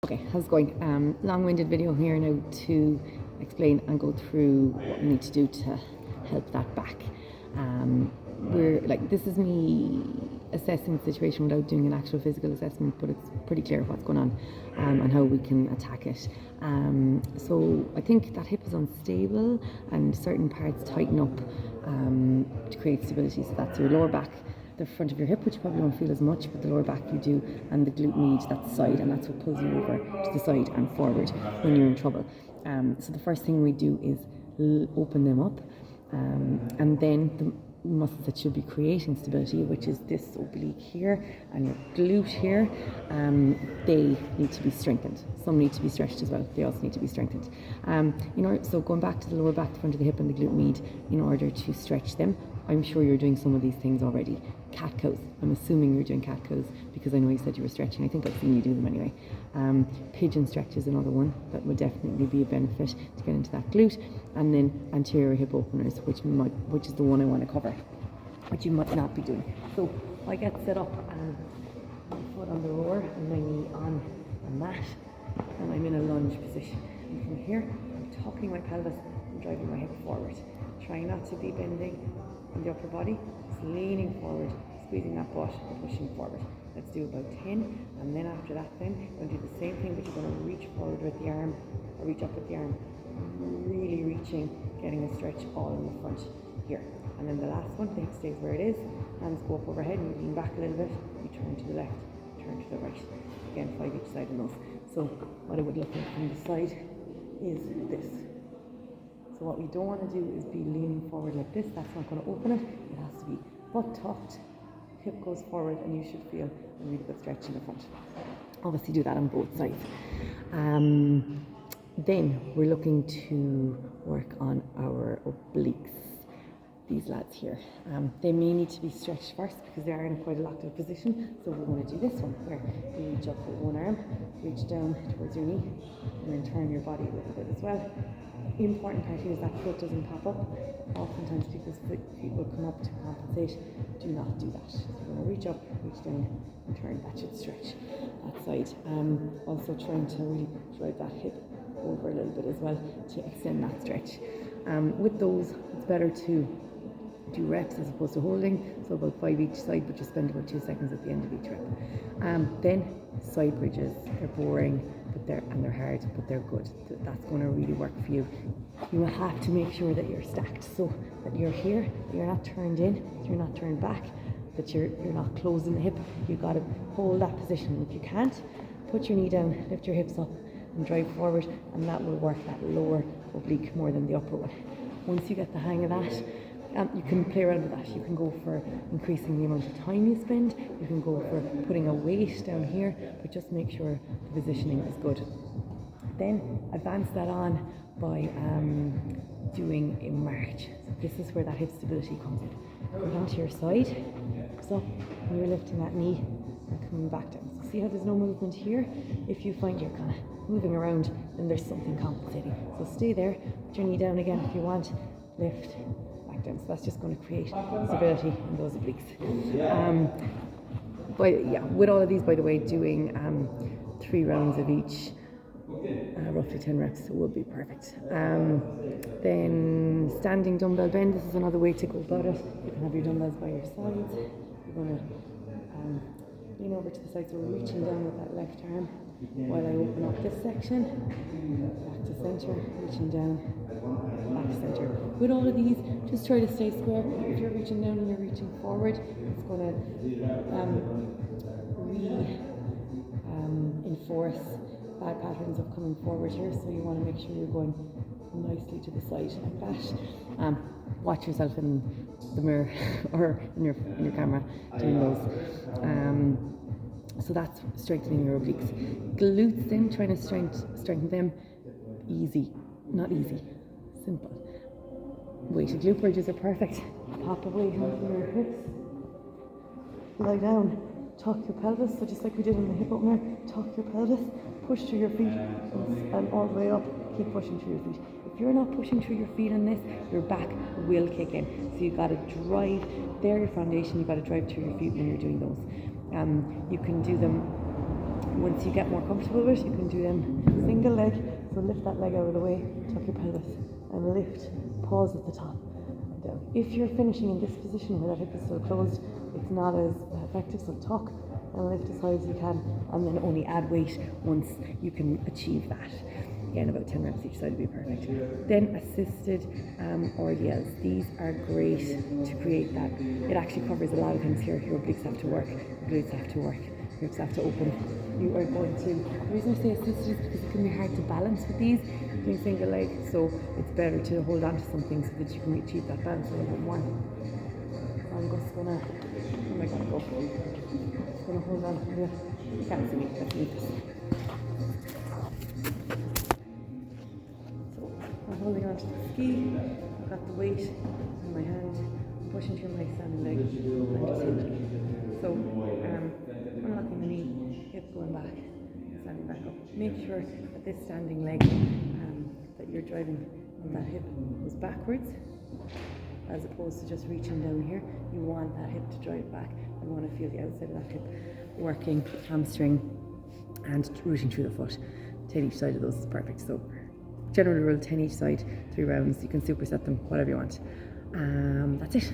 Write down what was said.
Okay, how's it going? Long-winded video here now to explain and go through what we need to do to help that back. This is me assessing the situation without doing an actual physical assessment, but it's pretty clear what's going on and how we can attack it. So I think that hip is unstable and certain parts tighten up to create stability. So that's your lower back, the front of your hip, which you probably won't feel as much, but the lower back you do, and the glute med, that's side, and that's what pulls you over to the side and forward when you're in trouble. So the first thing we do is open them up, and then the muscles that should be creating stability, which is this oblique here and your glute here, they need to be strengthened. Some need to be stretched as well. They also need to be strengthened. So going back to the lower back, the front of the hip and the glute med, in order to stretch them, I'm sure you're doing some of these things already. Cat cows. I'm assuming you're doing cat cows because I know you said you were stretching. I think I've seen you do them anyway. Pigeon stretch is another one that would definitely be a benefit to get into that glute. And then anterior hip openers, which is the one I want to cover, which you might not be doing. So I get set up and my foot on the rower and my knee on a mat, and I'm in a lunge position. And from here, I'm tucking my pelvis and driving my hip forward. Trying not to be bending in the upper body, just leaning forward, squeezing that butt and pushing forward. Let's do about 10, and then after that then, you're going to do the same thing, but you're going to reach forward with the arm, or reach up with the arm, really reaching, getting a stretch all in the front here. And then the last one, the hip stays where it is, hands go up overhead, and you lean back a little bit, you turn to the left, turn to the right. Again, 5 each side of those. So what it would look like from the side is this. So what we don't want to do is be leaning forward like this. That's not going to open it. It has to be butt tucked, hip goes forward, and you should feel a really good stretch in the front. Obviously do that on both sides. Then we're looking to work on our obliques. These lads here, they may need to be stretched first because they are in quite a locked out position. So we're going to do this one where you reach up with one arm, reach down towards your knee, and then turn your body a little bit as well. The important part here is that foot doesn't pop up. Oftentimes people's feet will come up to compensate. Do not do that. So we're going to reach up, reach down, and turn. That should stretch that side. Also trying to really drive that hip over a little bit as well to extend that stretch. With those, it's better to do reps as opposed to holding, so about 5 each side, but just spend about 2 seconds at the end of each rep. Then side bridges, they're boring, but they're hard, but they're good. That's going to really work for you. You will have to make sure that you're stacked, so that you're here, you're not turned in, you're not turned back, that you're not closing the hip. You've got to hold that position. If you can't, put your knee down, lift your hips up and drive forward, and that will work that lower oblique more than the upper one. Once you get the hang of that, you can play around with that. You can go for increasing the amount of time you spend. You can go for putting a weight down here, but just make sure the positioning is good. Then advance that on by doing a march. So this is where that hip stability comes in. Go down to your side, hips up, and you're lifting that knee and coming back down. So see how there's no movement here? If you find you're kind of moving around, then there's something compensating. So stay there, put your knee down again if you want, lift, back down. So that's just going to create stability in those obliques. With all of these, by the way, doing 3 rounds of each, roughly 10 reps will be perfect. Then standing dumbbell bend, this is another way to go about it. You can have your dumbbells by your sides. You're going to lean over to the side, so we're reaching down with that left arm while I open up this section, back to center, reaching down, back to center. With all of these, just try to stay square. If you're reaching down and you're reaching forward, it's going to reinforce bad patterns of coming forward here, so you want to make sure you're going nicely to the side like that. Watch yourself in the mirror or in your camera doing those. So that's strengthening your obliques. Glutes then, trying to strengthen them. Easy, not easy, simple. Weighted glute bridges are perfect. Pop away from your hips. Lie down. Tuck your pelvis, so just like we did in the hip opener, tuck your pelvis, push through your feet, and all the way up, keep pushing through your feet. If you're not pushing through your feet on this, your back will kick in. So you've got to drive, they're your foundation, you've got to drive through your feet when you're doing those. You can do them once you get more comfortable with it, you can do them single leg. So lift that leg out of the way, tuck your pelvis, and lift, pause at the top and down. If you're finishing in this position where that hip is still closed, it's not as effective, so tuck and lift as high as you can, and then only add weight once you can achieve that. Again, about 10 reps each side would be perfect. Then assisted RDLs. These are great to create that. It actually covers a lot of things here. Your obliques have to work, your glutes have to work, your hips have to open. You are going to, the reason I say assisted is because it can be hard to balance with these, doing single leg, so it's better to hold on to something so that you can achieve that balance a little bit more. I'm just gonna, oh my god, go. I'm just gonna hold on here. You can't see me, let's move this. So I'm holding on to the ski, I've got the weight in my hand, I'm pushing through my standing leg, and just hinging. So unlocking the knee, hip going back, standing back up. Make sure that this standing leg that you're driving on that hip goes backwards, as opposed to just reaching down here. You want that hip to drive back. You want to feel the outside of that hip working, hamstring, and rooting through the foot. 10 each side of those is perfect. So general rule, 10 each side, 3 rounds. You can superset them, whatever you want. That's it.